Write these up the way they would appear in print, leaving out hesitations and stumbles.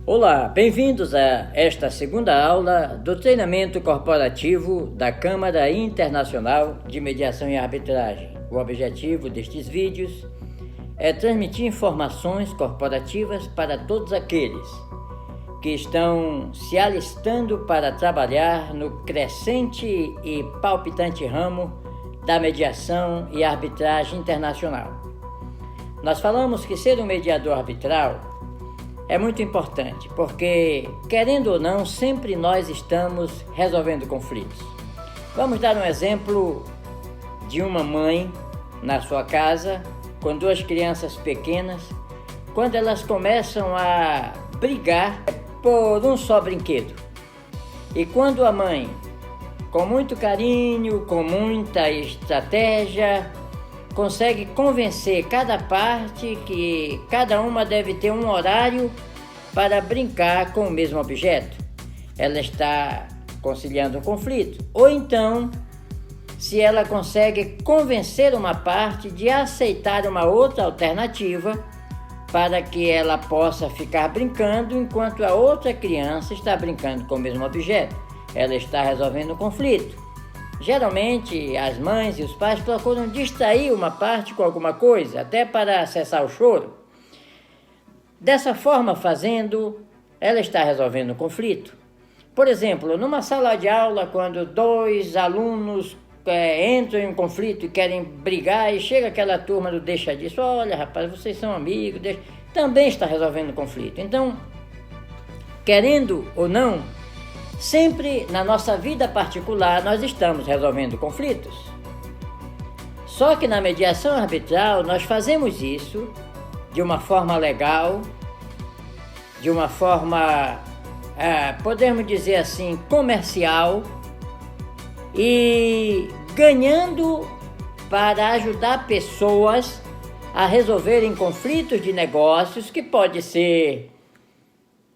Olá, bem-vindos a esta segunda aula do treinamento corporativo da Câmara Internacional de Mediação e Arbitragem. O objetivo destes vídeos é transmitir informações corporativas para todos aqueles que estão se alistando para trabalhar no crescente e palpitante ramo da mediação e arbitragem internacional. Nós falamos que ser um mediador arbitral é muito importante, porque, querendo ou não, sempre nós estamos resolvendo conflitos. Vamos dar um exemplo de uma mãe na sua casa, com duas crianças pequenas, quando elas começam a brigar por um só brinquedo. E quando a mãe, com muito carinho, com muita estratégia, consegue convencer cada parte que cada uma deve ter um horário para brincar com o mesmo objeto, ela está conciliando um conflito. Ou então, se ela consegue convencer uma parte de aceitar uma outra alternativa para que ela possa ficar brincando enquanto a outra criança está brincando com o mesmo objeto, ela está resolvendo um conflito. Geralmente, as mães e os pais procuram distrair uma parte com alguma coisa, até para cessar o choro. Dessa forma, fazendo, ela está resolvendo um conflito. Por exemplo, numa sala de aula, quando dois alunos entram em um conflito e querem brigar, e chega aquela turma do deixa disso, olha rapaz, vocês são amigos, também está resolvendo um conflito. Então, querendo ou não, sempre na nossa vida particular nós estamos resolvendo conflitos. Só que na mediação arbitral nós fazemos isso de uma forma legal, de uma forma, podemos dizer assim, comercial, e ganhando para ajudar pessoas a resolverem conflitos de negócios, que pode ser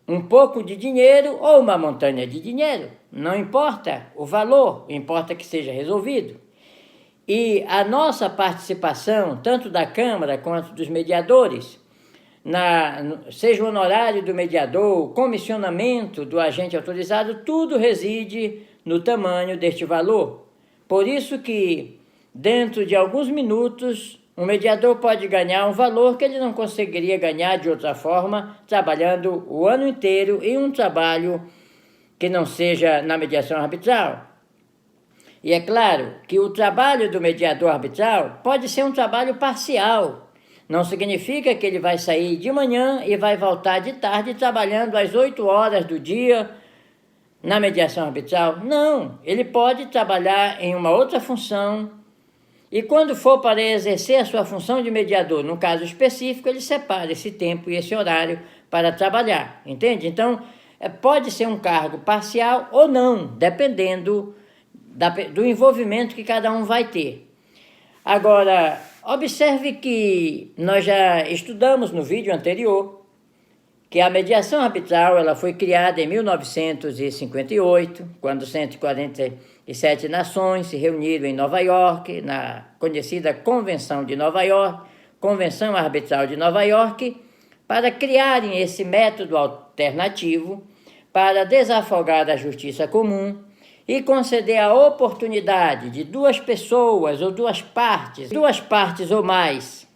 um pouco de dinheiro ou uma montanha de dinheiro, não importa o valor, importa que seja resolvido. E a nossa participação, tanto da Câmara quanto dos mediadores, seja o honorário do mediador, o comissionamento do agente autorizado, tudo reside no tamanho deste valor. Por isso que, dentro de alguns minutos, um mediador pode ganhar um valor que ele não conseguiria ganhar de outra forma, trabalhando o ano inteiro em um trabalho que não seja na mediação arbitral. E é claro que o trabalho do mediador arbitral pode ser um trabalho parcial. Não significa que ele vai sair de manhã e vai voltar de tarde trabalhando às 8 horas do dia na mediação arbitral. Não, ele pode trabalhar em uma outra função. E quando for para exercer a sua função de mediador, num caso específico, ele separa esse tempo e esse horário para trabalhar, entende? Então, pode ser um cargo parcial ou não, dependendo do envolvimento que cada um vai ter. Agora, observe que nós já estudamos no vídeo anterior que a mediação arbitral ela foi criada em 1958, quando 147 nações se reuniram em Nova York, na conhecida Convenção de Nova York, Convenção Arbitral de Nova York, para criarem esse método alternativo para desafogar a justiça comum e conceder a oportunidade de duas pessoas ou duas partes ou mais,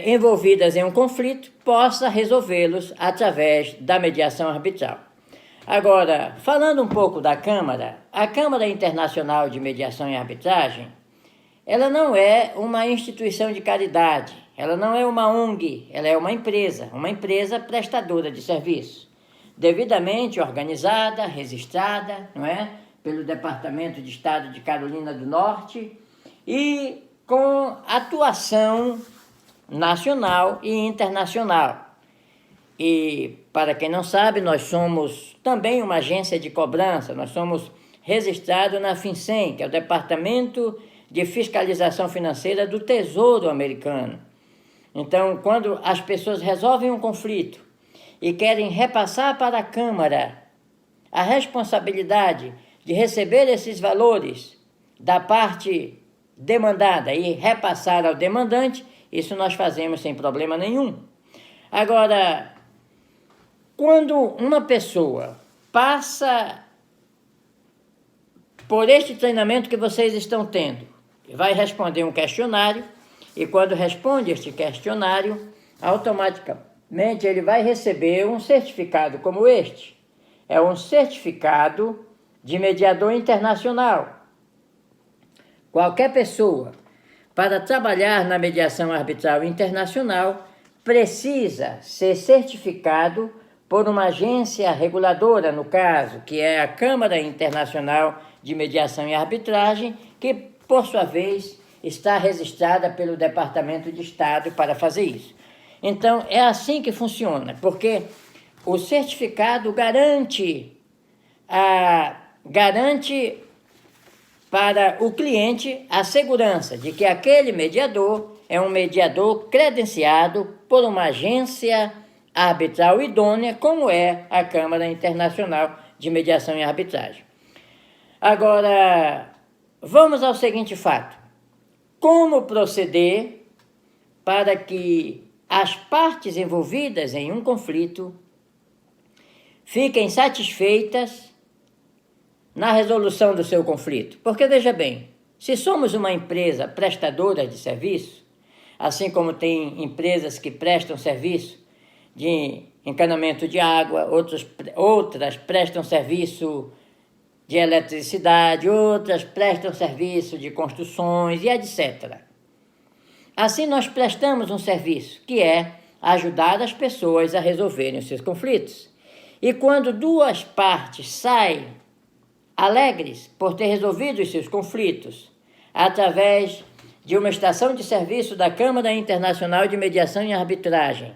envolvidas em um conflito, possa resolvê-los através da mediação arbitral. Agora, falando um pouco da Câmara, a Câmara Internacional de Mediação e Arbitragem, ela não é uma instituição de caridade, ela não é uma ONG, ela é uma empresa prestadora de serviço, devidamente organizada, registrada, não é? Pelo Departamento de Estado de Carolina do Norte e com atuação nacional e internacional. E, para quem não sabe, nós somos também uma agência de cobrança, nós somos registrados na FinCEN, que é o Departamento de Fiscalização Financeira do Tesouro Americano. Então, quando as pessoas resolvem um conflito e querem repassar para a Câmara a responsabilidade de receber esses valores da parte demandada e repassar ao demandante, isso nós fazemos sem problema nenhum. Agora, Quando uma pessoa passa por este treinamento que vocês estão tendo, vai responder um questionário, e quando responde este questionário, automaticamente ele vai receber um certificado como este. É um certificado de mediador internacional. Qualquer pessoa, para trabalhar na mediação arbitral internacional, precisa ser certificado por uma agência reguladora, no caso, que é a Câmara Internacional de Mediação e Arbitragem, que, por sua vez, está registrada pelo Departamento de Estado para fazer isso. Então, é assim que funciona, porque o certificado garante para o cliente a segurança de que aquele mediador é um mediador credenciado por uma agência arbitral idônea, como é a Câmara Internacional de Mediação e Arbitragem. Agora, vamos ao seguinte fato. Como proceder para que as partes envolvidas em um conflito fiquem satisfeitas na resolução do seu conflito? Porque, veja bem, se somos uma empresa prestadora de serviço, assim como tem empresas que prestam serviço de encanamento de água, outras prestam serviço de eletricidade, outras prestam serviço de construções e etc. Assim nós prestamos um serviço, que é ajudar as pessoas a resolverem os seus conflitos. E quando duas partes saem alegres por ter resolvido os seus conflitos através de uma estação de serviço da Câmara Internacional de Mediação e Arbitragem,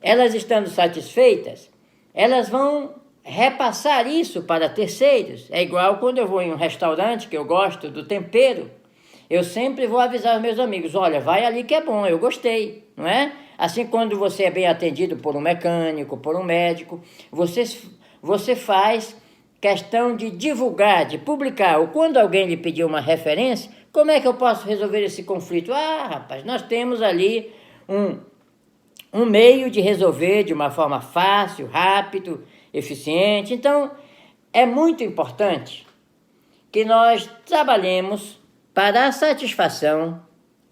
elas estando satisfeitas, elas vão repassar isso para terceiros. É igual quando eu vou em um restaurante que eu gosto do tempero, eu sempre vou avisar os meus amigos, olha, vai ali que é bom, eu gostei, não é? Assim, quando você é bem atendido por um mecânico, por um médico, você faz questão de divulgar, de publicar. Ou quando alguém lhe pedir uma referência, como é que eu posso resolver esse conflito? Ah, rapaz, nós temos ali um meio de resolver de uma forma fácil, rápido, eficiente. Então, é muito importante que nós trabalhemos para a satisfação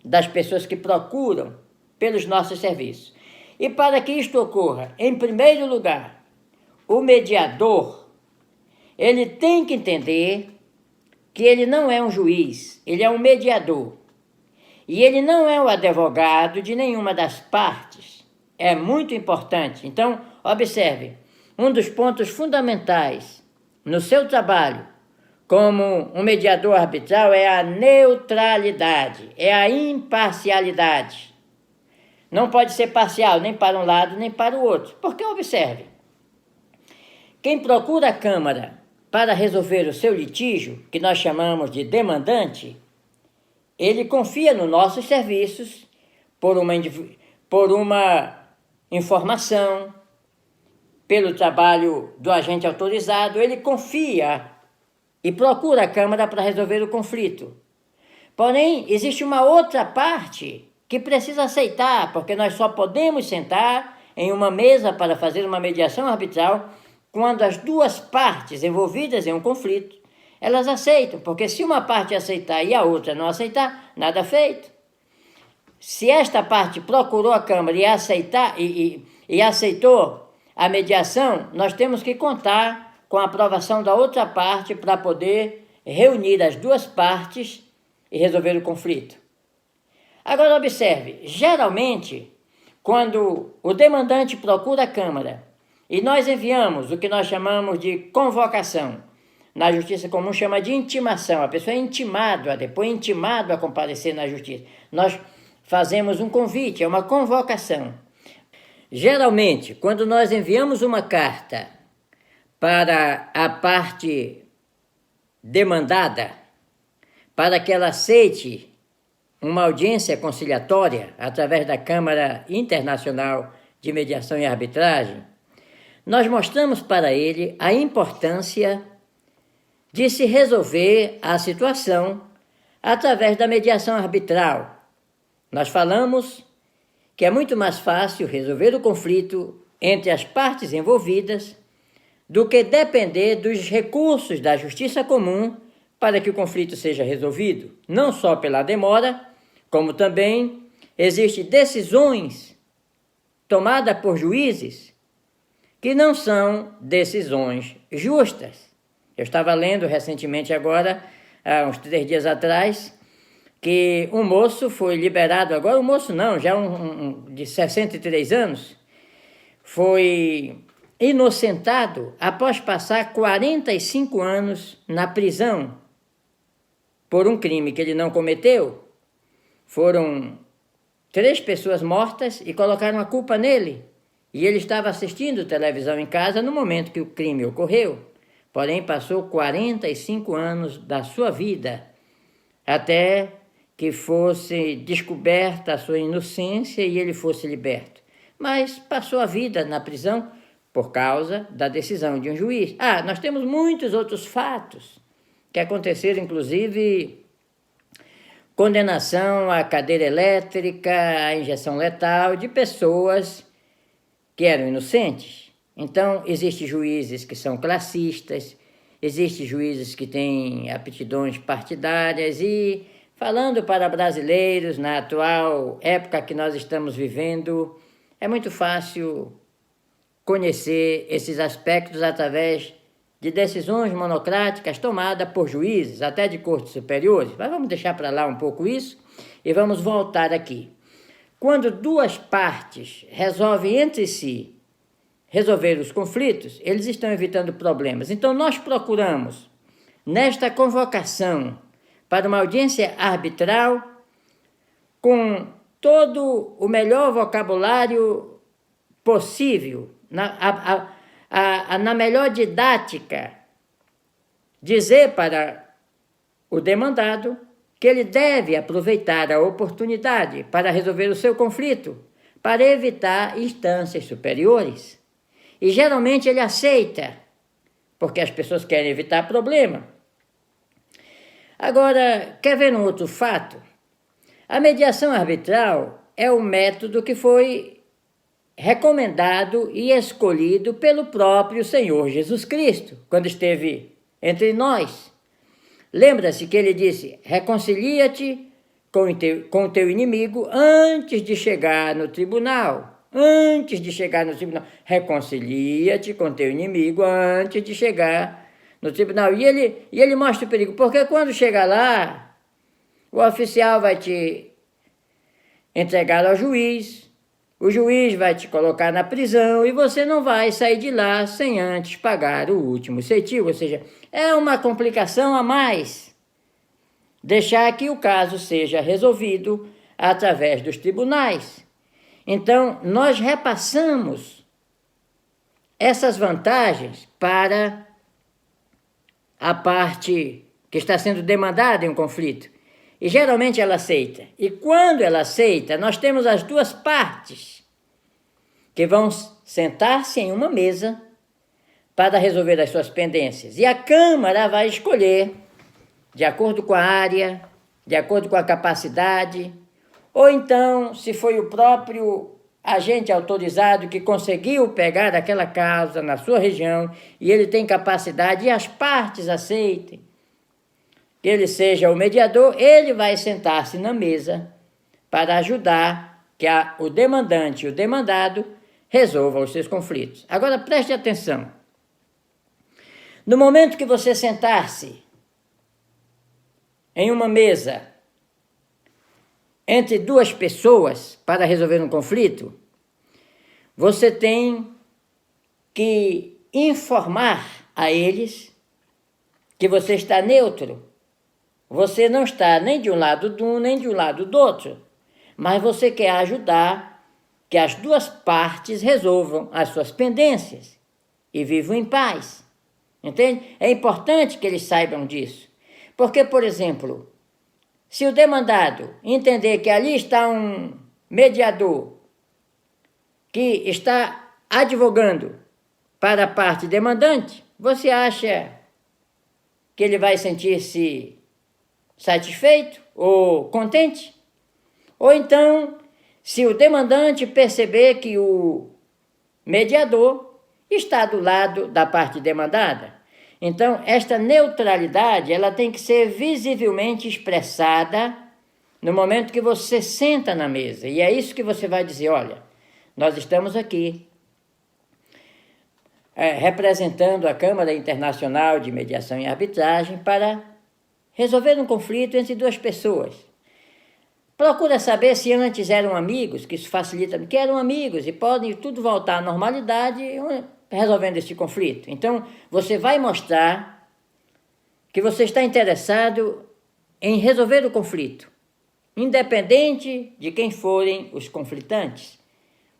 das pessoas que procuram pelos nossos serviços. E para que isto ocorra, em primeiro lugar, o mediador, ele tem que entender que ele não é um juiz, ele é um mediador. E ele não é o advogado de nenhuma das partes. É muito importante. Então, observe, um dos pontos fundamentais no seu trabalho como um mediador arbitral é a neutralidade, é a imparcialidade. Não pode ser parcial nem para um lado nem para o outro. Porque, observe, quem procura a Câmara para resolver o seu litígio, que nós chamamos de demandante, ele confia nos nossos serviços por uma informação, pelo trabalho do agente autorizado, ele confia e procura a Câmara para resolver o conflito. Porém, existe uma outra parte que precisa aceitar, porque nós só podemos sentar em uma mesa para fazer uma mediação arbitral quando as duas partes envolvidas em um conflito, elas aceitam, porque se uma parte aceitar e a outra não aceitar, nada feito. Se esta parte procurou a Câmara e aceitou a mediação, nós temos que contar com a aprovação da outra parte para poder reunir as duas partes e resolver o conflito. Agora observe, geralmente, quando o demandante procura a Câmara e nós enviamos o que nós chamamos de convocação, na Justiça Comum chama de intimação, a pessoa é intimado a comparecer na Justiça. Nós fazemos um convite, é uma convocação. Geralmente, quando nós enviamos uma carta para a parte demandada, para que ela aceite uma audiência conciliatória através da Câmara Internacional de Mediação e Arbitragem, nós mostramos para ele a importância de se resolver a situação através da mediação arbitral. Nós falamos que é muito mais fácil resolver o conflito entre as partes envolvidas do que depender dos recursos da justiça comum para que o conflito seja resolvido, não só pela demora, como também existem decisões tomadas por juízes que não são decisões justas. Eu estava lendo recentemente agora, há uns 3 dias atrás, que um moço foi liberado agora, um moço não, já de 63 anos, foi inocentado após passar 45 anos na prisão por um crime que ele não cometeu. Foram 3 pessoas mortas e colocaram a culpa nele. E ele estava assistindo televisão em casa no momento que o crime ocorreu. Porém, passou 45 anos da sua vida até que fosse descoberta a sua inocência e ele fosse liberto. Mas passou a vida na prisão por causa da decisão de um juiz. Nós temos muitos outros fatos que aconteceram, inclusive condenação à cadeira elétrica, à injeção letal de pessoas que eram inocentes. Então, existem juízes que são classistas, existem juízes que têm aptidões partidárias e, falando para brasileiros, na atual época que nós estamos vivendo, é muito fácil conhecer esses aspectos através de decisões monocráticas tomadas por juízes, até de cortes superiores. Mas vamos deixar para lá um pouco isso e vamos voltar aqui. Quando 2 partes resolvem entre si resolver os conflitos, eles estão evitando problemas. Então nós procuramos, nesta convocação para uma audiência arbitral, com todo o melhor vocabulário possível, na melhor didática, dizer para o demandado que ele deve aproveitar a oportunidade para resolver o seu conflito, para evitar instâncias superiores. E geralmente ele aceita, porque as pessoas querem evitar problema. Agora, quer ver um outro fato? A mediação arbitral é o método que foi recomendado e escolhido pelo próprio Senhor Jesus Cristo, quando esteve entre nós. Lembra-se que ele disse: reconcilia-te com o teu inimigo antes de chegar no tribunal. Antes de chegar no tribunal. Reconcilia-te com o teu inimigo antes de chegar no tribunal. E ele mostra o perigo, porque quando chegar lá, o oficial vai te entregar ao juiz, o juiz vai te colocar na prisão e você não vai sair de lá sem antes pagar o último ceitil. Ou seja, é uma complicação a mais deixar que o caso seja resolvido através dos tribunais. Então, nós repassamos essas vantagens para a parte que está sendo demandada em um conflito. E geralmente ela aceita. E quando ela aceita, nós temos as 2 partes que vão sentar-se em uma mesa para resolver as suas pendências. E a Câmara vai escolher, de acordo com a área, de acordo com a capacidade, ou então, se foi o próprio agente autorizado que conseguiu pegar aquela causa na sua região e ele tem capacidade e as partes aceitem que ele seja o mediador, ele vai sentar-se na mesa para ajudar que o demandante e o demandado resolvam os seus conflitos. Agora preste atenção. No momento que você sentar-se em uma mesa entre 2 pessoas para resolver um conflito, você tem que informar a eles que você está neutro. Você não está nem de um lado de um, nem de um lado do outro, mas você quer ajudar que as 2 partes resolvam as suas pendências e vivam em paz. Entende? É importante que eles saibam disso. Porque, por exemplo, se o demandado entender que ali está um mediador que está advogando para a parte demandante, você acha que ele vai sentir-se satisfeito ou contente? Ou então, se o demandante perceber que o mediador está do lado da parte demandada. Então, esta neutralidade, ela tem que ser visivelmente expressada no momento que você senta na mesa. E é isso que você vai dizer: olha, nós estamos aqui representando a Câmara Internacional de Mediação e Arbitragem para resolver um conflito entre duas pessoas. Procura saber se antes eram amigos, que isso facilita, que eram amigos e podem tudo voltar à normalidade resolvendo esse conflito. Então, você vai mostrar que você está interessado em resolver o conflito, independente de quem forem os conflitantes.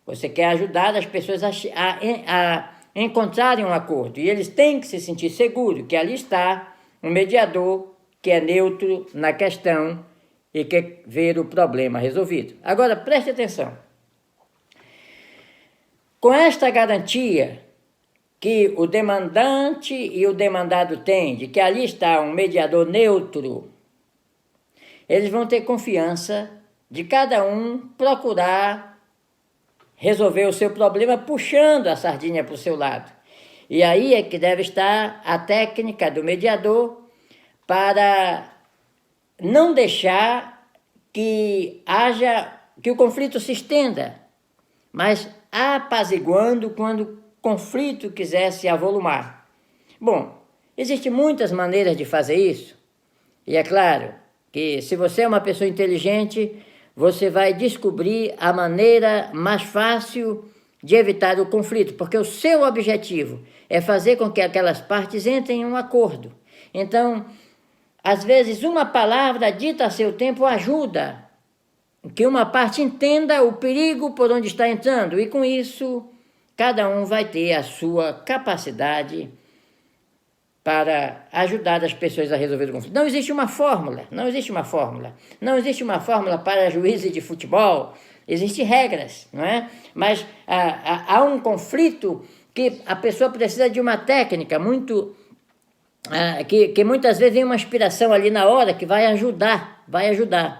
Você quer ajudar as pessoas a encontrarem um acordo, e eles têm que se sentir seguros que ali está um mediador que é neutro na questão e quer ver o problema resolvido. Agora, preste atenção. Com esta garantia que o demandante e o demandado têm, de que ali está um mediador neutro, eles vão ter confiança de cada um procurar resolver o seu problema puxando a sardinha para o seu lado. E aí é que deve estar a técnica do mediador para não deixar que o conflito se estenda, mas apaziguando quando o conflito quiser se avolumar. Bom, existem muitas maneiras de fazer isso, e é claro que se você é uma pessoa inteligente, você vai descobrir a maneira mais fácil de evitar o conflito, porque o seu objetivo é fazer com que aquelas partes entrem em um acordo. Então, às vezes, uma palavra dita a seu tempo ajuda que uma parte entenda o perigo por onde está entrando, e com isso, cada um vai ter a sua capacidade para ajudar as pessoas a resolver o conflito. Não existe uma fórmula, não existe uma fórmula. Não existe uma fórmula para juízes de futebol, existem regras, não é? Mas há um conflito que a pessoa precisa de uma técnica muito... que muitas vezes vem uma inspiração ali na hora que vai ajudar.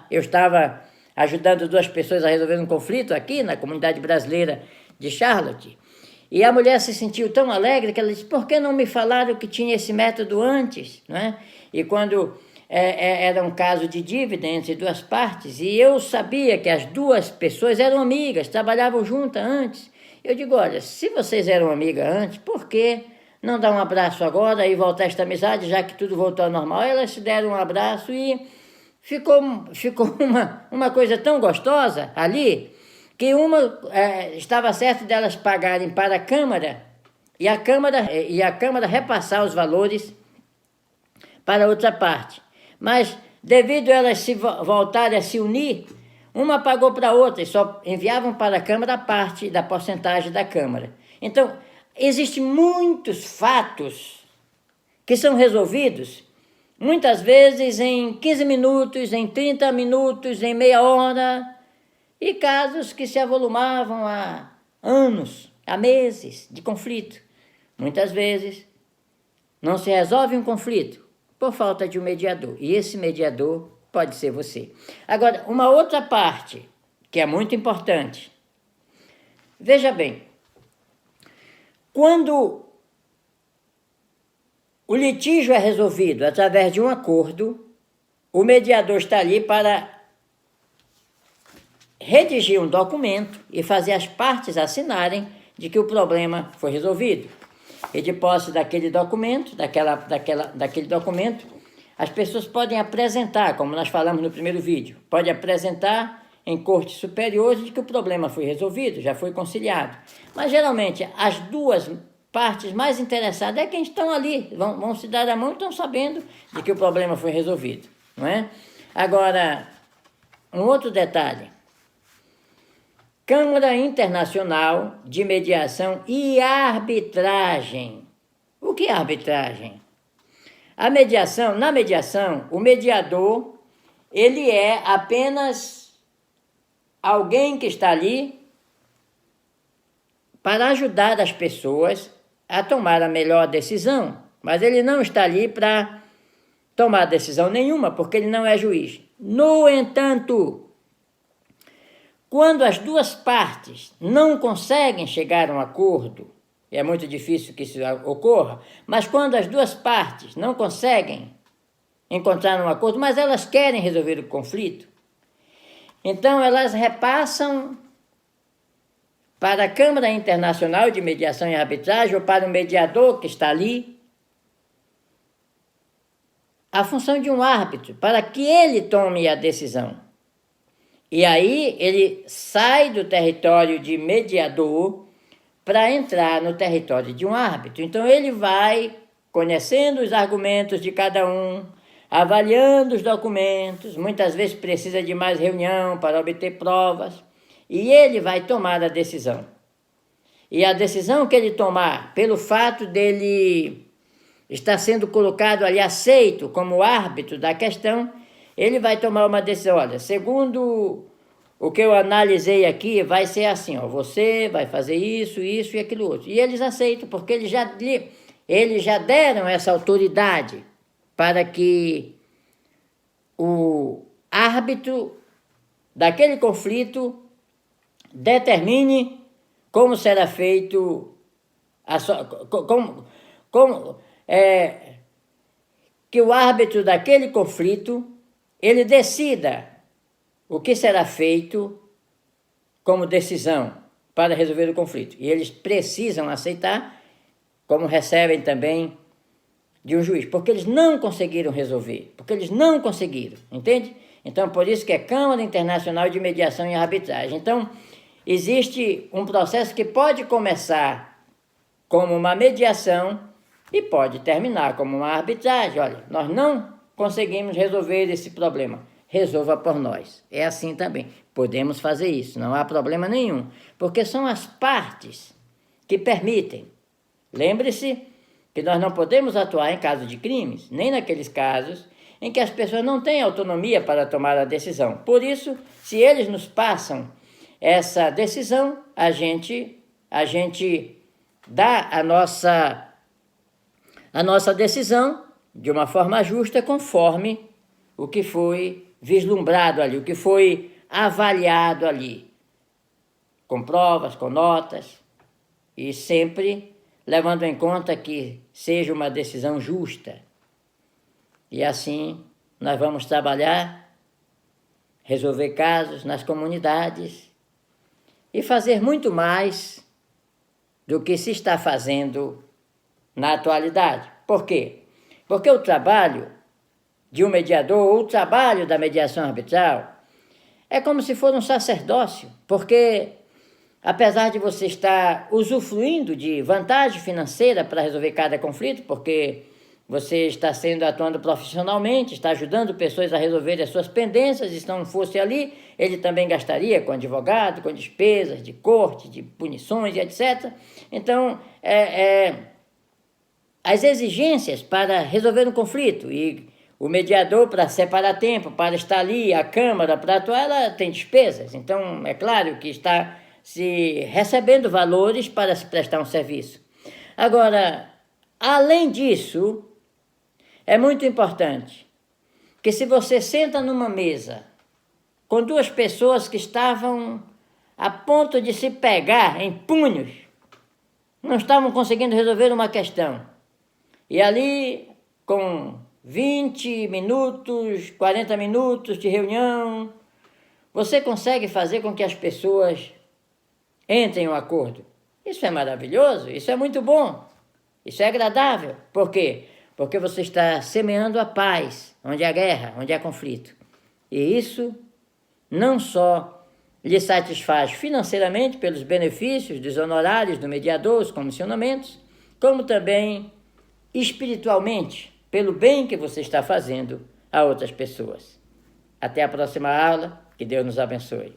Eu estava ajudando duas pessoas a resolver um conflito aqui na comunidade brasileira de Charlotte, e a mulher se sentiu tão alegre que ela disse: por que não me falaram que tinha esse método antes? Não é? E quando era um caso de dívida entre duas partes, e eu sabia que as duas pessoas eram amigas, trabalhavam juntas antes, eu digo: olha, se vocês eram amigas antes, por que não dar um abraço agora e voltar esta amizade, já que tudo voltou ao normal? Elas se deram um abraço e ficou uma coisa tão gostosa ali, que uma estava certo delas pagarem para a Câmara e a Câmara repassar os valores para outra parte. Mas, devido a elas se voltarem a se unir, uma pagou para a outra e só enviavam para a Câmara a parte da porcentagem da Câmara. Então, existem muitos fatos que são resolvidos, muitas vezes em 15 minutos, em 30 minutos, em meia hora, e casos que se avolumavam há anos, há meses de conflito. Muitas vezes não se resolve um conflito por falta de um mediador, e esse mediador pode ser você. Agora, uma outra parte que é muito importante. Veja bem, quando o litígio é resolvido através de um acordo, o mediador está ali para redigir um documento e fazer as partes assinarem de que o problema foi resolvido. E de posse daquele documento, daquele documento, as pessoas podem apresentar, como nós falamos no primeiro vídeo, pode apresentar em cortes superiores de que o problema foi resolvido, já foi conciliado. Mas geralmente as duas partes mais interessadas é quem estão ali, vão se dar a mão e estão sabendo de que o problema foi resolvido, não é? Agora, um outro detalhe. Câmara Internacional de Mediação e Arbitragem. O que é arbitragem? Na mediação, o mediador, ele é apenas alguém que está ali para ajudar as pessoas a tomar a melhor decisão, mas ele não está ali para tomar decisão nenhuma, porque ele não é juiz. No entanto, Quando as duas partes não conseguem chegar a um acordo, e é muito difícil que isso ocorra, mas quando as duas partes não conseguem encontrar um acordo, mas elas querem resolver o conflito, então elas repassam para a Câmara Internacional de Mediação e Arbitragem ou para o mediador que está ali a função de um árbitro, para que ele tome a decisão. E aí ele sai do território de mediador para entrar no território de um árbitro. Então ele vai conhecendo os argumentos de cada um, avaliando os documentos, muitas vezes precisa de mais reunião para obter provas, e ele vai tomar a decisão. E a decisão que ele tomar, pelo fato dele estar sendo colocado ali, aceito como árbitro da questão, ele vai tomar uma decisão. Olha, segundo o que eu analisei aqui, vai ser assim, ó, você vai fazer isso, isso e aquilo outro. E eles aceitam, porque eles já deram essa autoridade para que o árbitro daquele conflito determine como será feito que o árbitro daquele conflito ele decida o que será feito como decisão para resolver o conflito. E eles precisam aceitar, como recebem também de um juiz, porque eles não conseguiram resolver, porque eles não conseguiram, entende? Então, por isso que é Câmara Internacional de Mediação e Arbitragem. Então, existe um processo que pode começar como uma mediação e pode terminar como uma arbitragem. Olha, nós não conseguimos resolver esse problema, resolva por nós. É assim também, podemos fazer isso, não há problema nenhum, porque são as partes que permitem. Lembre-se que nós não podemos atuar em caso de crimes, nem naqueles casos em que as pessoas não têm autonomia para tomar a decisão. Por isso, se eles nos passam essa decisão, a gente dá a nossa decisão de uma forma justa, conforme o que foi vislumbrado ali, o que foi avaliado ali, com provas, com notas, e sempre levando em conta que seja uma decisão justa. E assim nós vamos trabalhar, resolver casos nas comunidades e fazer muito mais do que se está fazendo na atualidade. Por quê? Porque o trabalho de um mediador, ou o trabalho da mediação arbitral, é como se fosse um sacerdócio, porque apesar de você estar usufruindo de vantagem financeira para resolver cada conflito, porque você está atuando profissionalmente, está ajudando pessoas a resolver as suas pendências, e se não fosse ali, ele também gastaria com advogado, com despesas de corte, de punições e etc. Então, as exigências para resolver um conflito e o mediador para separar tempo, para estar ali, a Câmara para atuar, ela tem despesas. Então, é claro que está se recebendo valores para se prestar um serviço. Agora, além disso, é muito importante que se você senta numa mesa com duas pessoas que estavam a ponto de se pegar em punhos, não estavam conseguindo resolver uma questão, e ali com 20 minutos, 40 minutos de reunião, você consegue fazer com que as pessoas entrem em um acordo. Isso é maravilhoso, isso é muito bom, isso é agradável. Por quê? Porque você está semeando a paz, onde há guerra, onde há conflito. E isso não só lhe satisfaz financeiramente pelos benefícios dos honorários do mediador, os comissionamentos, como também espiritualmente, pelo bem que você está fazendo a outras pessoas. Até a próxima aula, que Deus nos abençoe.